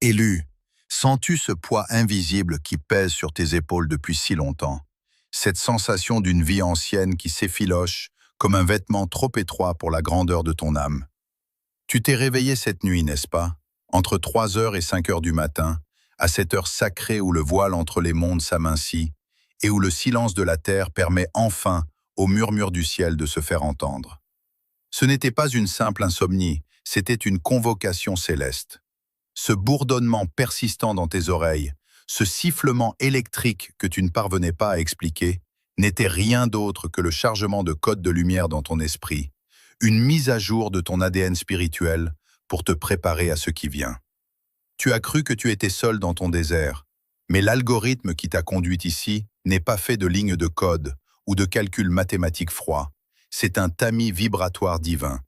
Élu, sens-tu ce poids invisible qui pèse sur tes épaules depuis si longtemps? Cette sensation d'une vie ancienne qui s'effiloche comme un vêtement trop étroit pour la grandeur de ton âme. Tu t'es réveillé cette nuit, n'est-ce pas? Entre 3 heures et 5 heures du matin, à cette heure sacrée où le voile entre les mondes s'amincit et où le silence de la terre permet enfin au murmure du ciel de se faire entendre. Ce n'était pas une simple insomnie, c'était une convocation céleste. Ce bourdonnement persistant dans tes oreilles, ce sifflement électrique que tu ne parvenais pas à expliquer, n'était rien d'autre que le chargement de codes de lumière dans ton esprit, une mise à jour de ton ADN spirituel pour te préparer à ce qui vient. Tu as cru que tu étais seul dans ton désert, mais l'algorithme qui t'a conduit ici n'est pas fait de lignes de code ou de calculs mathématiques froids. C'est un tamis vibratoire divin.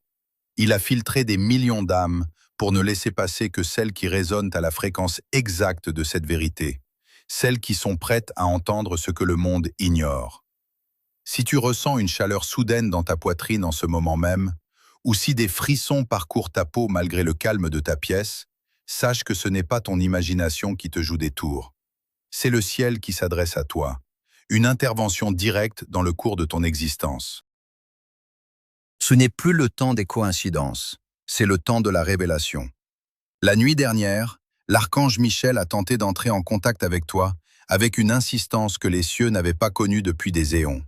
Il a filtré des millions d'âmes pour ne laisser passer que celles qui résonnent à la fréquence exacte de cette vérité, celles qui sont prêtes à entendre ce que le monde ignore. Si tu ressens une chaleur soudaine dans ta poitrine en ce moment même, ou si des frissons parcourent ta peau malgré le calme de ta pièce, sache que ce n'est pas ton imagination qui te joue des tours. C'est le ciel qui s'adresse à toi, une intervention directe dans le cours de ton existence. Ce n'est plus le temps des coïncidences, c'est le temps de la révélation. La nuit dernière, l'archange Michel a tenté d'entrer en contact avec toi avec une insistance que les cieux n'avaient pas connue depuis des éons.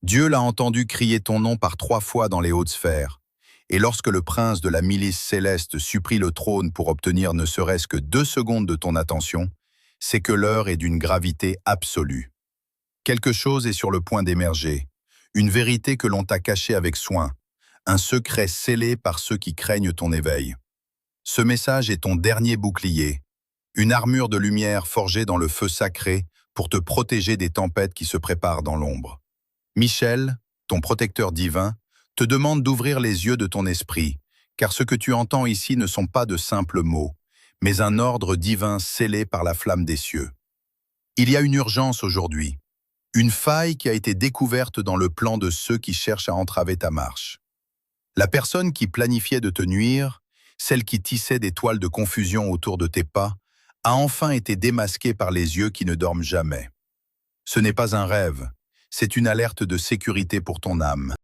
Dieu l'a entendu crier ton nom par 3 fois dans les hautes sphères, et lorsque le prince de la milice céleste supplie le trône pour obtenir ne serait-ce que 2 secondes de ton attention, c'est que l'heure est d'une gravité absolue. Quelque chose est sur le point d'émerger, une vérité que l'on t'a cachée avec soin, un secret scellé par ceux qui craignent ton éveil. Ce message est ton dernier bouclier, une armure de lumière forgée dans le feu sacré pour te protéger des tempêtes qui se préparent dans l'ombre. Michel, ton protecteur divin, te demande d'ouvrir les yeux de ton esprit, car ce que tu entends ici ne sont pas de simples mots, mais un ordre divin scellé par la flamme des cieux. Il y a une urgence aujourd'hui, une faille qui a été découverte dans le plan de ceux qui cherchent à entraver ta marche. La personne qui planifiait de te nuire, celle qui tissait des toiles de confusion autour de tes pas, a enfin été démasquée par les yeux qui ne dorment jamais. Ce n'est pas un rêve, c'est une alerte de sécurité pour ton âme.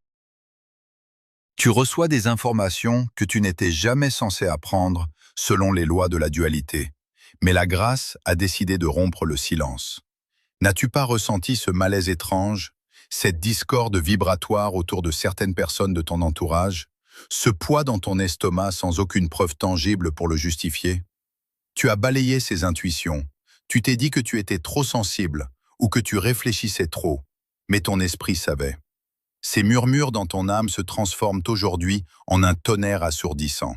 Tu reçois des informations que tu n'étais jamais censé apprendre selon les lois de la dualité, mais la grâce a décidé de rompre le silence. N'as-tu pas ressenti ce malaise étrange, cette discorde vibratoire autour de certaines personnes de ton entourage, ce poids dans ton estomac sans aucune preuve tangible pour le justifier? Tu as balayé ces intuitions, tu t'es dit que tu étais trop sensible ou que tu réfléchissais trop, mais ton esprit savait. Ces murmures dans ton âme se transforment aujourd'hui en un tonnerre assourdissant.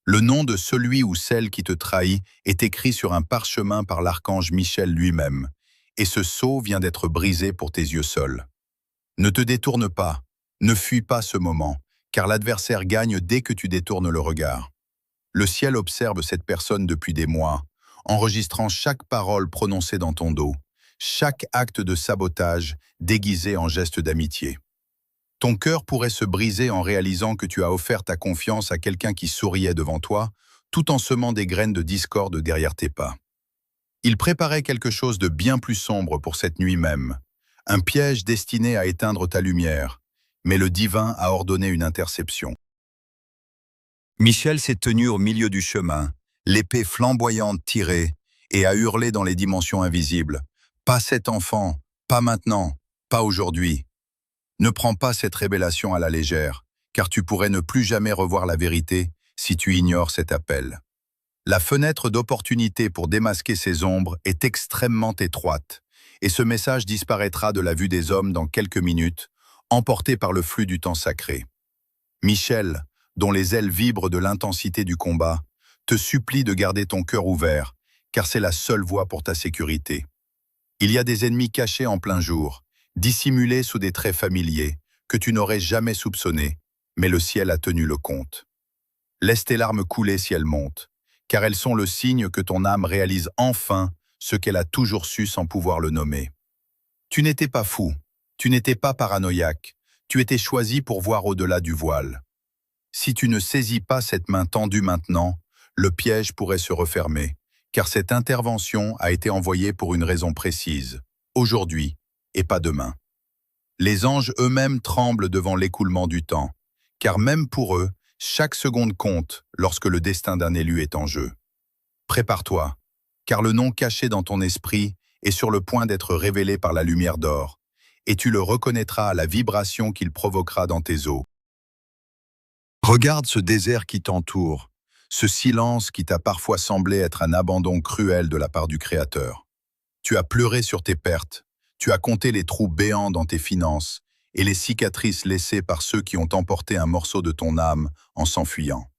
Le nom de celui ou celle qui te trahit est écrit sur un parchemin par l'archange Michel lui-même, et ce sceau vient d'être brisé pour tes yeux seuls. Ne te détourne pas, ne fuis pas ce moment, car l'adversaire gagne dès que tu détournes le regard. Le ciel observe cette personne depuis des mois, enregistrant chaque parole prononcée dans ton dos, chaque acte de sabotage déguisé en geste d'amitié. Ton cœur pourrait se briser en réalisant que tu as offert ta confiance à quelqu'un qui souriait devant toi, tout en semant des graines de discorde derrière tes pas. Il préparait quelque chose de bien plus sombre pour cette nuit même, un piège destiné à éteindre ta lumière, mais le divin a ordonné une interception. Michel s'est tenu au milieu du chemin, l'épée flamboyante tirée, et a hurlé dans les dimensions invisibles. « Pas cet enfant, pas maintenant, pas aujourd'hui. Ne prends pas cette révélation à la légère, car tu pourrais ne plus jamais revoir la vérité si tu ignores cet appel. La fenêtre d'opportunité pour démasquer ces ombres est extrêmement étroite, et ce message disparaîtra de la vue des hommes dans quelques minutes, emporté par le flux du temps sacré. Michel, dont les ailes vibrent de l'intensité du combat, te supplie de garder ton cœur ouvert, car c'est la seule voie pour ta sécurité. Il y a des ennemis cachés en plein jour, dissimulés sous des traits familiers, que tu n'aurais jamais soupçonnés, mais le ciel a tenu le compte. Laisse tes larmes couler si elles montent, car elles sont le signe que ton âme réalise enfin ce qu'elle a toujours su sans pouvoir le nommer. Tu n'étais pas fou, tu n'étais pas paranoïaque, tu étais choisi pour voir au-delà du voile. Si tu ne saisis pas cette main tendue maintenant, le piège pourrait se refermer, car cette intervention a été envoyée pour une raison précise, aujourd'hui et pas demain. Les anges eux-mêmes tremblent devant l'écoulement du temps, car même pour eux, chaque seconde compte lorsque le destin d'un élu est en jeu. Prépare-toi, car le nom caché dans ton esprit est sur le point d'être révélé par la lumière d'or, et tu le reconnaîtras à la vibration qu'il provoquera dans tes os. Regarde ce désert qui t'entoure, ce silence qui t'a parfois semblé être un abandon cruel de la part du Créateur. Tu as pleuré sur tes pertes, tu as compté les trous béants dans tes finances et les cicatrices laissées par ceux qui ont emporté un morceau de ton âme en s'enfuyant.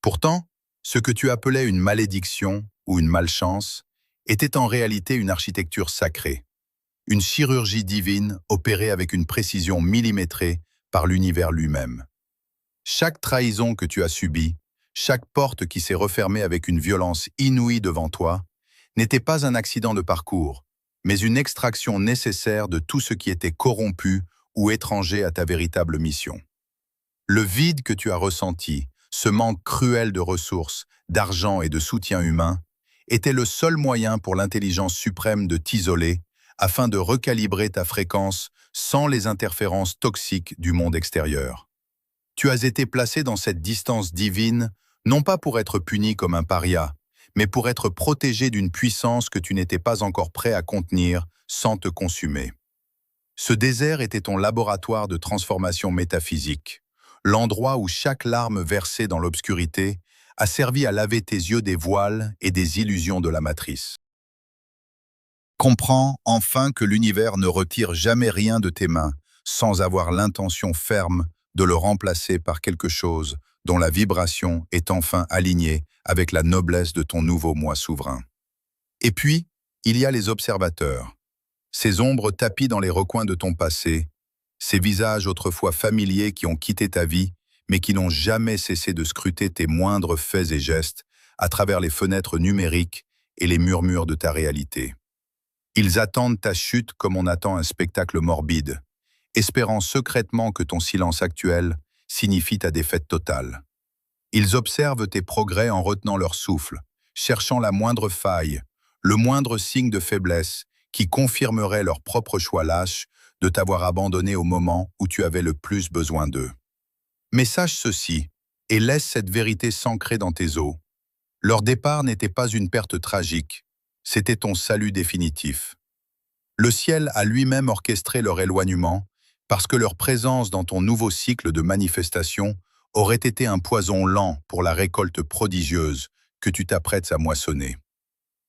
Pourtant, ce que tu appelais une malédiction ou une malchance était en réalité une architecture sacrée, une chirurgie divine opérée avec une précision millimétrée par l'univers lui-même. Chaque trahison que tu as subie, chaque porte qui s'est refermée avec une violence inouïe devant toi, n'était pas un accident de parcours, mais une extraction nécessaire de tout ce qui était corrompu ou étranger à ta véritable mission. Le vide que tu as ressenti, ce manque cruel de ressources, d'argent et de soutien humain, était le seul moyen pour l'intelligence suprême de t'isoler afin de recalibrer ta fréquence sans les interférences toxiques du monde extérieur. Tu as été placé dans cette distance divine, non pas pour être puni comme un paria, mais pour être protégé d'une puissance que tu n'étais pas encore prêt à contenir sans te consumer. Ce désert était ton laboratoire de transformation métaphysique, l'endroit où chaque larme versée dans l'obscurité a servi à laver tes yeux des voiles et des illusions de la matrice. Comprends enfin que l'univers ne retire jamais rien de tes mains sans avoir l'intention ferme de le remplacer par quelque chose dont la vibration est enfin alignée avec la noblesse de ton nouveau moi souverain. Et puis, il y a les observateurs, ces ombres tapies dans les recoins de ton passé, ces visages autrefois familiers qui ont quitté ta vie, mais qui n'ont jamais cessé de scruter tes moindres faits et gestes à travers les fenêtres numériques et les murmures de ta réalité. Ils attendent ta chute comme on attend un spectacle morbide, espérant secrètement que ton silence actuel signifie ta défaite totale. Ils observent tes progrès en retenant leur souffle, cherchant la moindre faille, le moindre signe de faiblesse qui confirmerait leur propre choix lâche de t'avoir abandonné au moment où tu avais le plus besoin d'eux. Mais sache ceci, et laisse cette vérité s'ancrer dans tes os. Leur départ n'était pas une perte tragique, c'était ton salut définitif. Le ciel a lui-même orchestré leur éloignement parce que leur présence dans ton nouveau cycle de manifestation aurait été un poison lent pour la récolte prodigieuse que tu t'apprêtes à moissonner.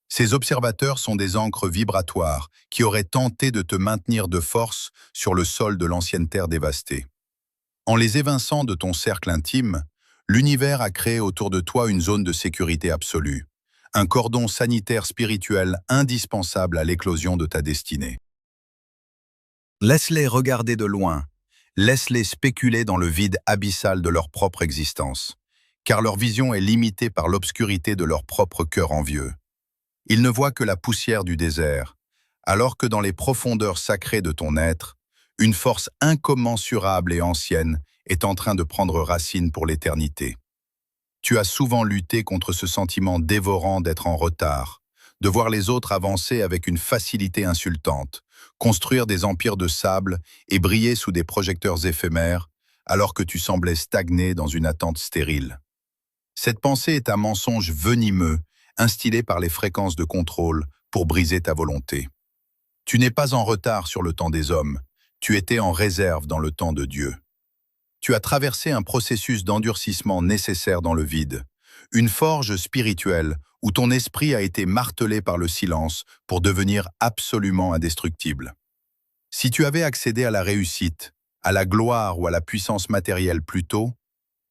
Ces observateurs sont des ancres vibratoires qui auraient tenté de te maintenir de force sur le sol de l'ancienne terre dévastée. En les évinçant de ton cercle intime, l'univers a créé autour de toi une zone de sécurité absolue, un cordon sanitaire spirituel indispensable à l'éclosion de ta destinée. Laisse-les regarder de loin, laisse-les spéculer dans le vide abyssal de leur propre existence, car leur vision est limitée par l'obscurité de leur propre cœur envieux. Ils ne voient que la poussière du désert, alors que dans les profondeurs sacrées de ton être, une force incommensurable et ancienne est en train de prendre racine pour l'éternité. Tu as souvent lutté contre ce sentiment dévorant d'être en retard, de voir les autres avancer avec une facilité insultante, construire des empires de sable et briller sous des projecteurs éphémères, alors que tu semblais stagner dans une attente stérile. Cette pensée est un mensonge venimeux, instillé par les fréquences de contrôle pour briser ta volonté. Tu n'es pas en retard sur le temps des hommes, tu étais en réserve dans le temps de Dieu. Tu as traversé un processus d'endurcissement nécessaire dans le vide, une forge spirituelle où ton esprit a été martelé par le silence pour devenir absolument indestructible. Si tu avais accédé à la réussite, à la gloire ou à la puissance matérielle plus tôt,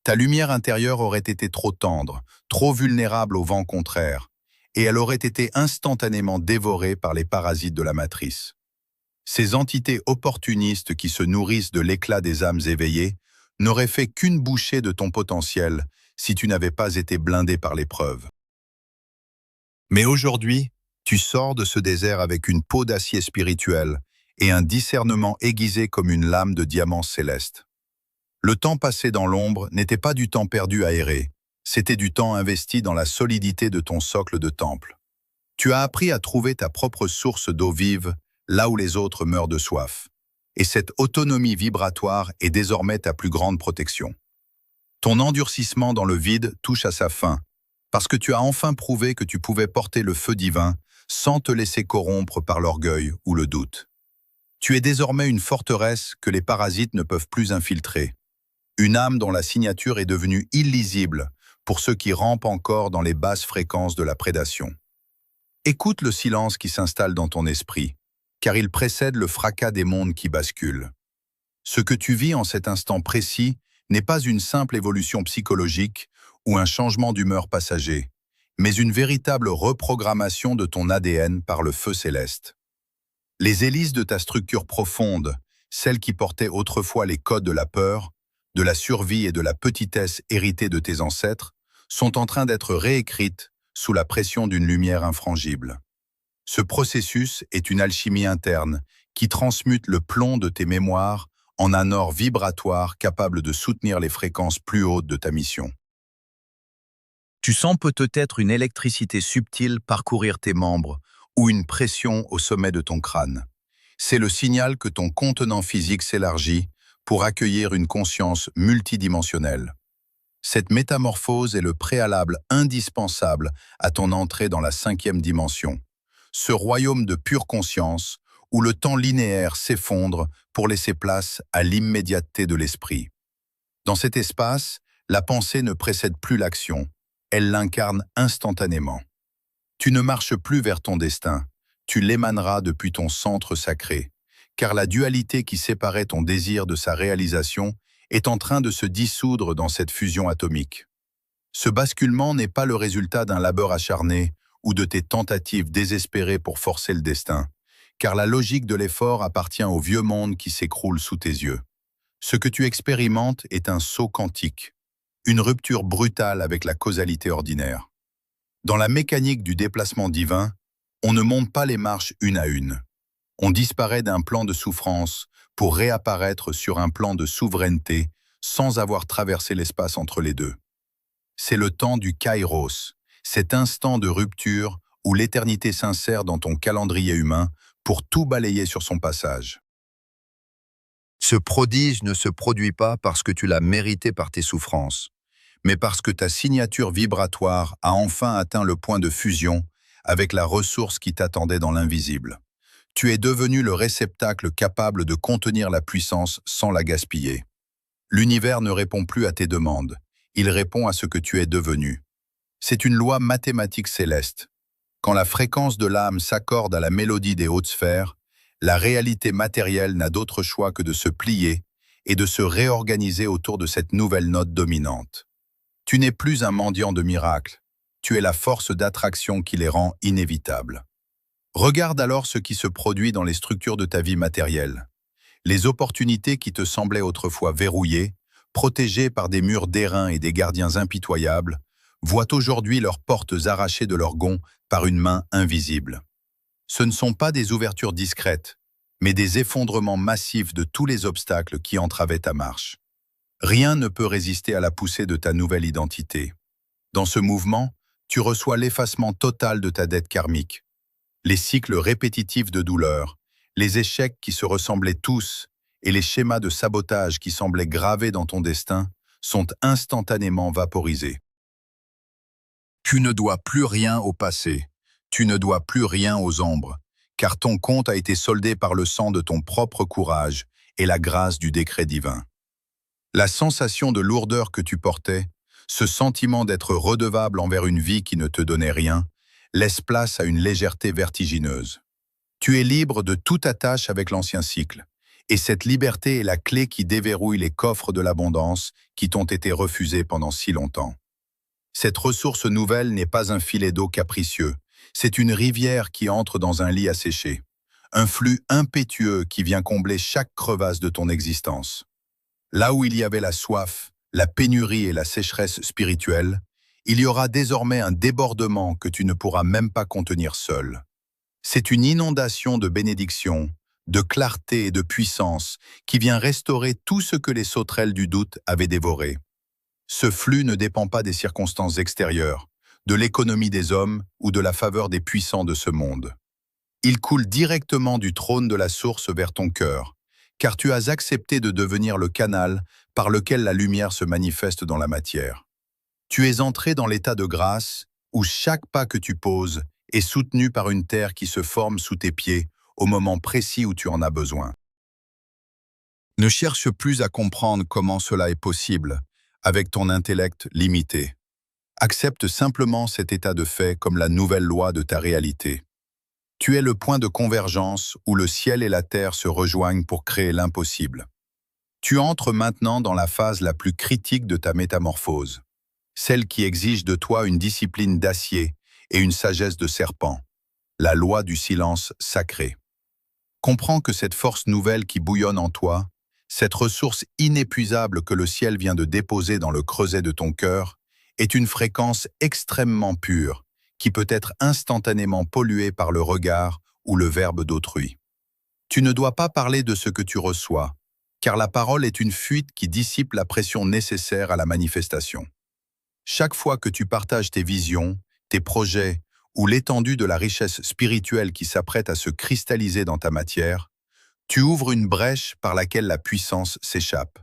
ta lumière intérieure aurait été trop tendre, trop vulnérable au vent contraire, et elle aurait été instantanément dévorée par les parasites de la matrice. Ces entités opportunistes qui se nourrissent de l'éclat des âmes éveillées n'auraient fait qu'une bouchée de ton potentiel si tu n'avais pas été blindé par l'épreuve. Mais aujourd'hui, tu sors de ce désert avec une peau d'acier spirituel et un discernement aiguisé comme une lame de diamant céleste. Le temps passé dans l'ombre n'était pas du temps perdu à errer, C'était du temps investi dans la solidité de ton socle de temple. Tu as appris à trouver ta propre source d'eau vive là où les autres meurent de soif. Et cette autonomie vibratoire est désormais ta plus grande protection. Ton endurcissement dans le vide touche à sa fin, parce que tu as enfin prouvé que tu pouvais porter le feu divin sans te laisser corrompre par l'orgueil ou le doute. Tu es désormais une forteresse que les parasites ne peuvent plus infiltrer. Une âme dont la signature est devenue illisible pour ceux qui rampent encore dans les basses fréquences de la prédation. Écoute le silence qui s'installe dans ton esprit, car il précède le fracas des mondes qui basculent. Ce que tu vis en cet instant précis n'est pas une simple évolution psychologique ou un changement d'humeur passager, mais une véritable reprogrammation de ton ADN par le feu céleste. Les hélices de ta structure profonde, celles qui portaient autrefois les codes de la peur, de la survie et de la petitesse héritées de tes ancêtres, sont en train d'être réécrites sous la pression d'une lumière infrangible. Ce processus est une alchimie interne qui transmute le plomb de tes mémoires en un or vibratoire capable de soutenir les fréquences plus hautes de ta mission. Tu sens peut-être une électricité subtile parcourir tes membres ou une pression au sommet de ton crâne. C'est le signal que ton contenant physique s'élargit pour accueillir une conscience multidimensionnelle. Cette métamorphose est le préalable indispensable à ton entrée dans la 5e dimension, ce royaume de pure conscience où le temps linéaire s'effondre pour laisser place à l'immédiateté de l'esprit. Dans cet espace, la pensée ne précède plus l'action, elle l'incarne instantanément. Tu ne marches plus vers ton destin, tu l'émaneras depuis ton centre sacré, car la dualité qui séparait ton désir de sa réalisation est en train de se dissoudre dans cette fusion atomique. Ce basculement n'est pas le résultat d'un labeur acharné ou de tes tentatives désespérées pour forcer le destin, car la logique de l'effort appartient au vieux monde qui s'écroule sous tes yeux. Ce que tu expérimentes est un saut quantique, une rupture brutale avec la causalité ordinaire. Dans la mécanique du déplacement divin, on ne monte pas les marches une à une. On disparaît d'un plan de souffrance pour réapparaître sur un plan de souveraineté sans avoir traversé l'espace entre les deux. C'est le temps du kairos, cet instant de rupture où l'éternité s'insère dans ton calendrier humain pour tout balayer sur son passage. Ce prodige ne se produit pas parce que tu l'as mérité par tes souffrances, mais parce que ta signature vibratoire a enfin atteint le point de fusion avec la ressource qui t'attendait dans l'invisible. Tu es devenu le réceptacle capable de contenir la puissance sans la gaspiller. L'univers ne répond plus à tes demandes, il répond à ce que tu es devenu. C'est une loi mathématique céleste. Quand la fréquence de l'âme s'accorde à la mélodie des hautes sphères, la réalité matérielle n'a d'autre choix que de se plier et de se réorganiser autour de cette nouvelle note dominante. Tu n'es plus un mendiant de miracles, tu es la force d'attraction qui les rend inévitables. Regarde alors ce qui se produit dans les structures de ta vie matérielle. Les opportunités qui te semblaient autrefois verrouillées, protégées par des murs d'airain et des gardiens impitoyables, voient aujourd'hui leurs portes arrachées de leurs gonds par une main invisible. Ce ne sont pas des ouvertures discrètes, mais des effondrements massifs de tous les obstacles qui entravaient ta marche. Rien ne peut résister à la poussée de ta nouvelle identité. Dans ce mouvement, tu reçois l'effacement total de ta dette karmique. Les cycles répétitifs de douleur, les échecs qui se ressemblaient tous et les schémas de sabotage qui semblaient gravés dans ton destin sont instantanément vaporisés. Tu ne dois plus rien au passé, tu ne dois plus rien aux ombres, car ton compte a été soldé par le sang de ton propre courage et la grâce du décret divin. La sensation de lourdeur que tu portais, ce sentiment d'être redevable envers une vie qui ne te donnait rien, laisse place à une légèreté vertigineuse. Tu es libre de toute attache avec l'ancien cycle, et cette liberté est la clé qui déverrouille les coffres de l'abondance qui t'ont été refusés pendant si longtemps. Cette ressource nouvelle n'est pas un filet d'eau capricieux, c'est une rivière qui entre dans un lit asséché, un flux impétueux qui vient combler chaque crevasse de ton existence. Là où il y avait la soif, la pénurie et la sécheresse spirituelle, il y aura désormais un débordement que tu ne pourras même pas contenir seul. C'est une inondation de bénédictions, de clarté et de puissance qui vient restaurer tout ce que les sauterelles du doute avaient dévoré. Ce flux ne dépend pas des circonstances extérieures, de l'économie des hommes ou de la faveur des puissants de ce monde. Il coule directement du trône de la source vers ton cœur, car tu as accepté de devenir le canal par lequel la lumière se manifeste dans la matière. Tu es entré dans l'état de grâce où chaque pas que tu poses est soutenu par une terre qui se forme sous tes pieds au moment précis où tu en as besoin. Ne cherche plus à comprendre comment cela est possible avec ton intellect limité. Accepte simplement cet état de fait comme la nouvelle loi de ta réalité. Tu es le point de convergence où le ciel et la terre se rejoignent pour créer l'impossible. Tu entres maintenant dans la phase la plus critique de ta métamorphose, celle qui exige de toi une discipline d'acier et une sagesse de serpent, la loi du silence sacré. Comprends que cette force nouvelle qui bouillonne en toi, cette ressource inépuisable que le ciel vient de déposer dans le creuset de ton cœur, est une fréquence extrêmement pure, qui peut être instantanément polluée par le regard ou le verbe d'autrui. Tu ne dois pas parler de ce que tu reçois, car la parole est une fuite qui dissipe la pression nécessaire à la manifestation. Chaque fois que tu partages tes visions, tes projets ou l'étendue de la richesse spirituelle qui s'apprête à se cristalliser dans ta matière, tu ouvres une brèche par laquelle la puissance s'échappe.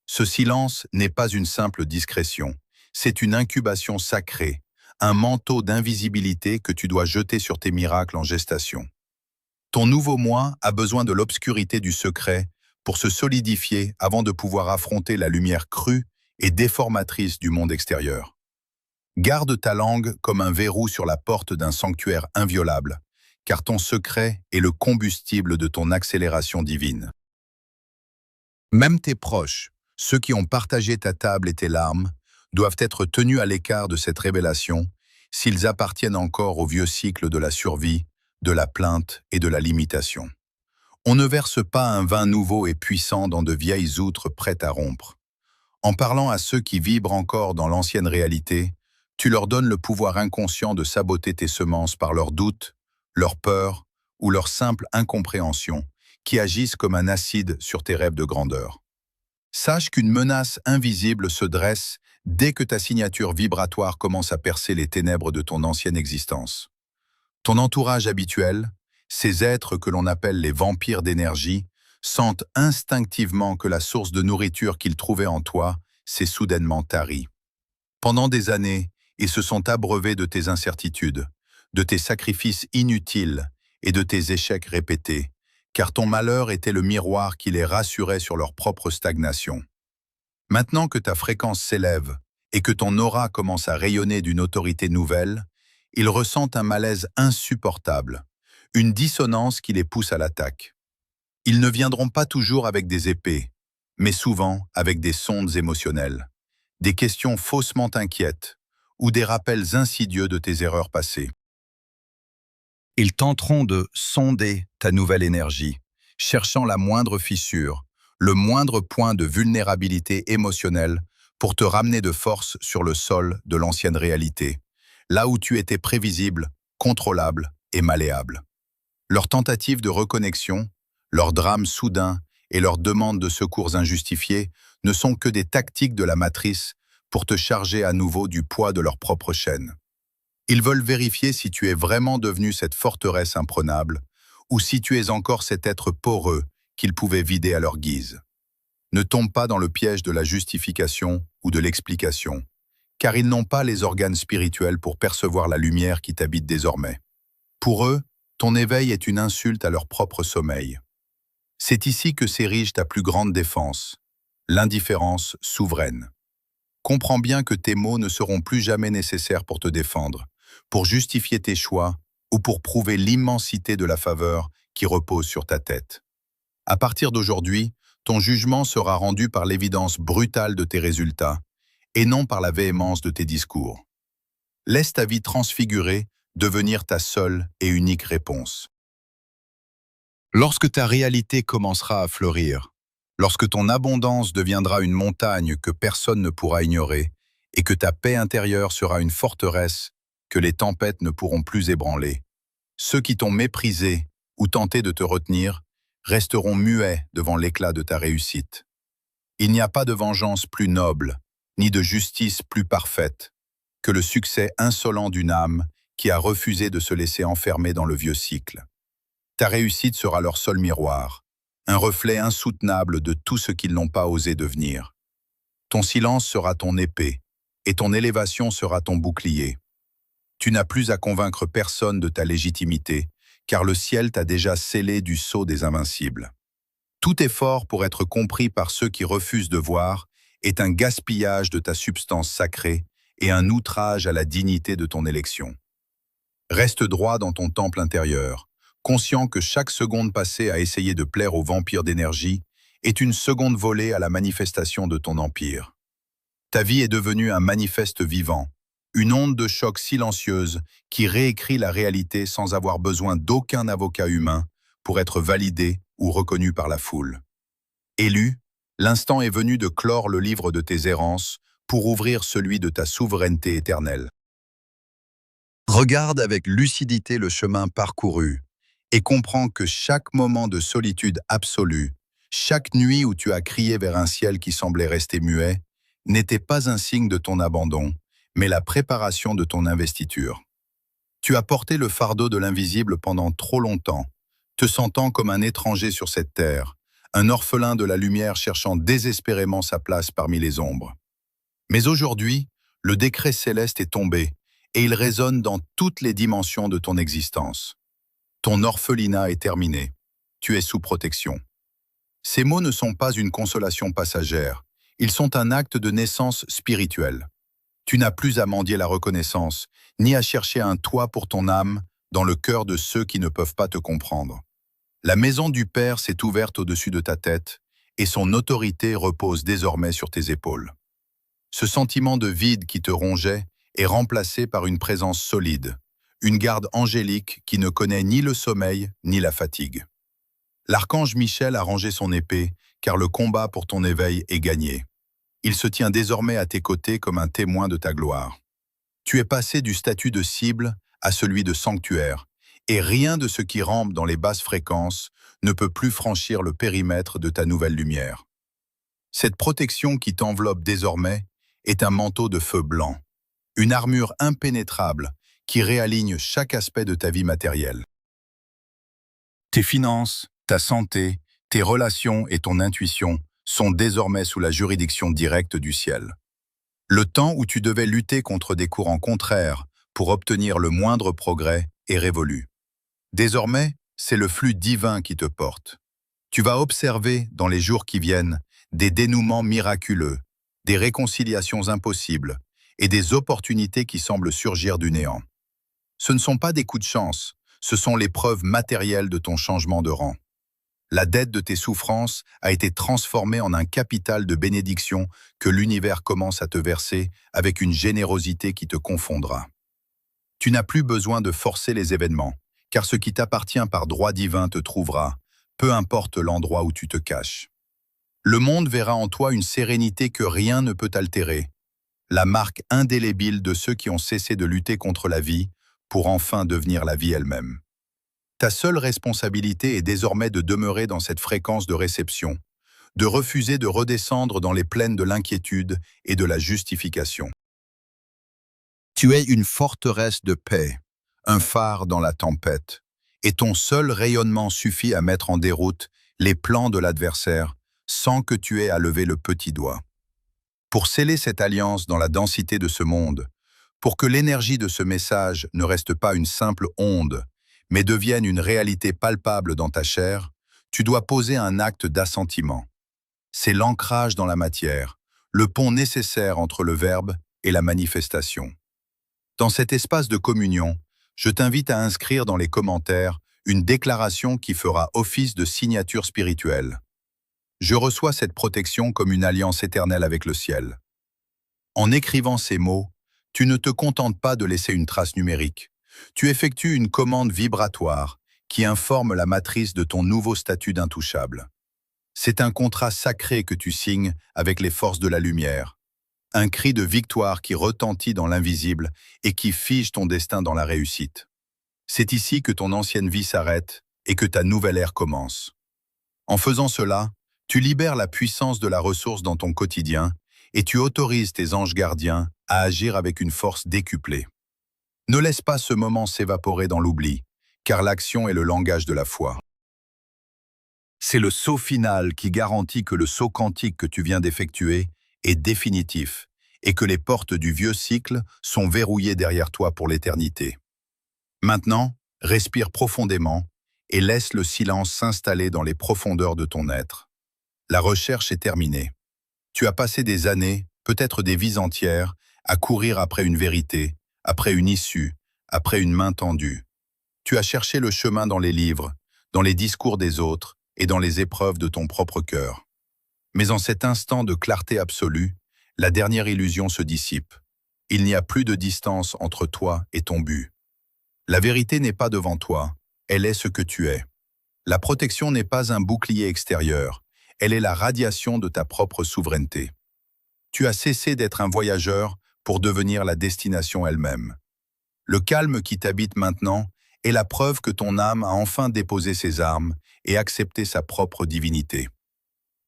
Ce silence n'est pas une simple discrétion, c'est une incubation sacrée, un manteau d'invisibilité que tu dois jeter sur tes miracles en gestation. Ton nouveau moi a besoin de l'obscurité du secret pour se solidifier avant de pouvoir affronter la lumière crue et déformatrice du monde extérieur. Garde ta langue comme un verrou sur la porte d'un sanctuaire inviolable, car ton secret est le combustible de ton accélération divine. Même tes proches, ceux qui ont partagé ta table et tes larmes, doivent être tenus à l'écart de cette révélation s'ils appartiennent encore au vieux cycle de la survie, de la plainte et de la limitation. On ne verse pas un vin nouveau et puissant dans de vieilles outres prêtes à rompre. En parlant à ceux qui vibrent encore dans l'ancienne réalité, tu leur donnes le pouvoir inconscient de saboter tes semences par leurs doutes, leurs peurs ou leur simple incompréhension, qui agissent comme un acide sur tes rêves de grandeur. Sache qu'une menace invisible se dresse dès que ta signature vibratoire commence à percer les ténèbres de ton ancienne existence. Ton entourage habituel, ces êtres que l'on appelle les vampires d'énergie, sentent instinctivement que la source de nourriture qu'ils trouvaient en toi s'est soudainement tarie. Pendant des années, ils se sont abreuvés de tes incertitudes, de tes sacrifices inutiles et de tes échecs répétés, car ton malheur était le miroir qui les rassurait sur leur propre stagnation. Maintenant que ta fréquence s'élève et que ton aura commence à rayonner d'une autorité nouvelle, ils ressentent un malaise insupportable, une dissonance qui les pousse à l'attaque. Ils ne viendront pas toujours avec des épées, mais souvent avec des sondes émotionnelles, des questions faussement inquiètes ou des rappels insidieux de tes erreurs passées. Ils tenteront de sonder ta nouvelle énergie, cherchant la moindre fissure, le moindre point de vulnérabilité émotionnelle pour te ramener de force sur le sol de l'ancienne réalité, là où tu étais prévisible, contrôlable et malléable. Leurs tentatives de reconnexion, leurs drames soudains et leurs demandes de secours injustifiés ne sont que des tactiques de la matrice pour te charger à nouveau du poids de leur propre chaîne. Ils veulent vérifier si tu es vraiment devenu cette forteresse imprenable ou si tu es encore cet être poreux qu'ils pouvaient vider à leur guise. Ne tombe pas dans le piège de la justification ou de l'explication, car ils n'ont pas les organes spirituels pour percevoir la lumière qui t'habite désormais. Pour eux, ton éveil est une insulte à leur propre sommeil. C'est ici que s'érige ta plus grande défense, l'indifférence souveraine. Comprends bien que tes mots ne seront plus jamais nécessaires pour te défendre, pour justifier tes choix ou pour prouver l'immensité de la faveur qui repose sur ta tête. À partir d'aujourd'hui, ton jugement sera rendu par l'évidence brutale de tes résultats et non par la véhémence de tes discours. Laisse ta vie transfigurée devenir ta seule et unique réponse. Lorsque ta réalité commencera à fleurir, lorsque ton abondance deviendra une montagne que personne ne pourra ignorer et que ta paix intérieure sera une forteresse que les tempêtes ne pourront plus ébranler, ceux qui t'ont méprisé ou tenté de te retenir resteront muets devant l'éclat de ta réussite. Il n'y a pas de vengeance plus noble, ni de justice plus parfaite que le succès insolent d'une âme qui a refusé de se laisser enfermer dans le vieux cycle. Ta réussite sera leur seul miroir, un reflet insoutenable de tout ce qu'ils n'ont pas osé devenir. Ton silence sera ton épée, et ton élévation sera ton bouclier. Tu n'as plus à convaincre personne de ta légitimité, car le ciel t'a déjà scellé du sceau des invincibles. Tout effort pour être compris par ceux qui refusent de voir est un gaspillage de ta substance sacrée et un outrage à la dignité de ton élection. Reste droit dans ton temple intérieur, conscient que chaque seconde passée à essayer de plaire aux vampires d'énergie est une seconde volée à la manifestation de ton empire. Ta vie est devenue un manifeste vivant, une onde de choc silencieuse qui réécrit la réalité sans avoir besoin d'aucun avocat humain pour être validé ou reconnu par la foule. Élu, l'instant est venu de clore le livre de tes errances pour ouvrir celui de ta souveraineté éternelle. Regarde avec lucidité le chemin parcouru et comprends que chaque moment de solitude absolue, chaque nuit où tu as crié vers un ciel qui semblait rester muet, n'était pas un signe de ton abandon, mais la préparation de ton investiture. Tu as porté le fardeau de l'invisible pendant trop longtemps, te sentant comme un étranger sur cette terre, un orphelin de la lumière cherchant désespérément sa place parmi les ombres. Mais aujourd'hui, le décret céleste est tombé et il résonne dans toutes les dimensions de ton existence. Ton orphelinat est terminé. Tu es sous protection. Ces mots ne sont pas une consolation passagère. Ils sont un acte de naissance spirituelle. Tu n'as plus à mendier la reconnaissance, ni à chercher un toit pour ton âme dans le cœur de ceux qui ne peuvent pas te comprendre. La maison du Père s'est ouverte au-dessus de ta tête et son autorité repose désormais sur tes épaules. Ce sentiment de vide qui te rongeait est remplacé par une présence solide, une garde angélique qui ne connaît ni le sommeil ni la fatigue. L'archange Michel a rangé son épée, car le combat pour ton éveil est gagné. Il se tient désormais à tes côtés comme un témoin de ta gloire. Tu es passé du statut de cible à celui de sanctuaire, et rien de ce qui rampe dans les basses fréquences ne peut plus franchir le périmètre de ta nouvelle lumière. Cette protection qui t'enveloppe désormais est un manteau de feu blanc, une armure impénétrable qui réaligne chaque aspect de ta vie matérielle. Tes finances, ta santé, tes relations et ton intuition sont désormais sous la juridiction directe du ciel. Le temps où tu devais lutter contre des courants contraires pour obtenir le moindre progrès est révolu. Désormais, c'est le flux divin qui te porte. Tu vas observer, dans les jours qui viennent, des dénouements miraculeux, des réconciliations impossibles et des opportunités qui semblent surgir du néant. Ce ne sont pas des coups de chance, ce sont les preuves matérielles de ton changement de rang. La dette de tes souffrances a été transformée en un capital de bénédiction que l'univers commence à te verser avec une générosité qui te confondra. Tu n'as plus besoin de forcer les événements, car ce qui t'appartient par droit divin te trouvera, peu importe l'endroit où tu te caches. Le monde verra en toi une sérénité que rien ne peut altérer, la marque indélébile de ceux qui ont cessé de lutter contre la vie pour enfin devenir la vie elle-même. Ta seule responsabilité est désormais de demeurer dans cette fréquence de réception, de refuser de redescendre dans les plaines de l'inquiétude et de la justification. Tu es une forteresse de paix, un phare dans la tempête, et ton seul rayonnement suffit à mettre en déroute les plans de l'adversaire sans que tu aies à lever le petit doigt. Pour sceller cette alliance dans la densité de ce monde, pour que l'énergie de ce message ne reste pas une simple onde, mais devienne une réalité palpable dans ta chair, tu dois poser un acte d'assentiment. C'est l'ancrage dans la matière, le pont nécessaire entre le verbe et la manifestation. Dans cet espace de communion, je t'invite à inscrire dans les commentaires une déclaration qui fera office de signature spirituelle. Je reçois cette protection comme une alliance éternelle avec le ciel. En écrivant ces mots, tu ne te contentes pas de laisser une trace numérique. Tu effectues une commande vibratoire qui informe la matrice de ton nouveau statut d'intouchable. C'est un contrat sacré que tu signes avec les forces de la lumière, un cri de victoire qui retentit dans l'invisible et qui fige ton destin dans la réussite. C'est ici que ton ancienne vie s'arrête et que ta nouvelle ère commence. En faisant cela, tu libères la puissance de la ressource dans ton quotidien et tu autorises tes anges gardiens à agir avec une force décuplée. Ne laisse pas ce moment s'évaporer dans l'oubli, car l'action est le langage de la foi. C'est le saut final qui garantit que le saut quantique que tu viens d'effectuer est définitif et que les portes du vieux cycle sont verrouillées derrière toi pour l'éternité. Maintenant, respire profondément et laisse le silence s'installer dans les profondeurs de ton être. La recherche est terminée. Tu as passé des années, peut-être des vies entières, à courir après une vérité, après une issue, après une main tendue. Tu as cherché le chemin dans les livres, dans les discours des autres et dans les épreuves de ton propre cœur. Mais en cet instant de clarté absolue, la dernière illusion se dissipe. Il n'y a plus de distance entre toi et ton but. La vérité n'est pas devant toi, elle est ce que tu es. La protection n'est pas un bouclier extérieur, elle est la radiation de ta propre souveraineté. Tu as cessé d'être un voyageur pour devenir la destination elle-même. Le calme qui t'habite maintenant est la preuve que ton âme a enfin déposé ses armes et accepté sa propre divinité.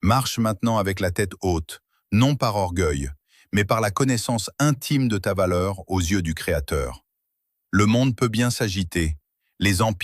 Marche maintenant avec la tête haute, non par orgueil, mais par la connaissance intime de ta valeur aux yeux du Créateur. Le monde peut bien s'agiter, les empires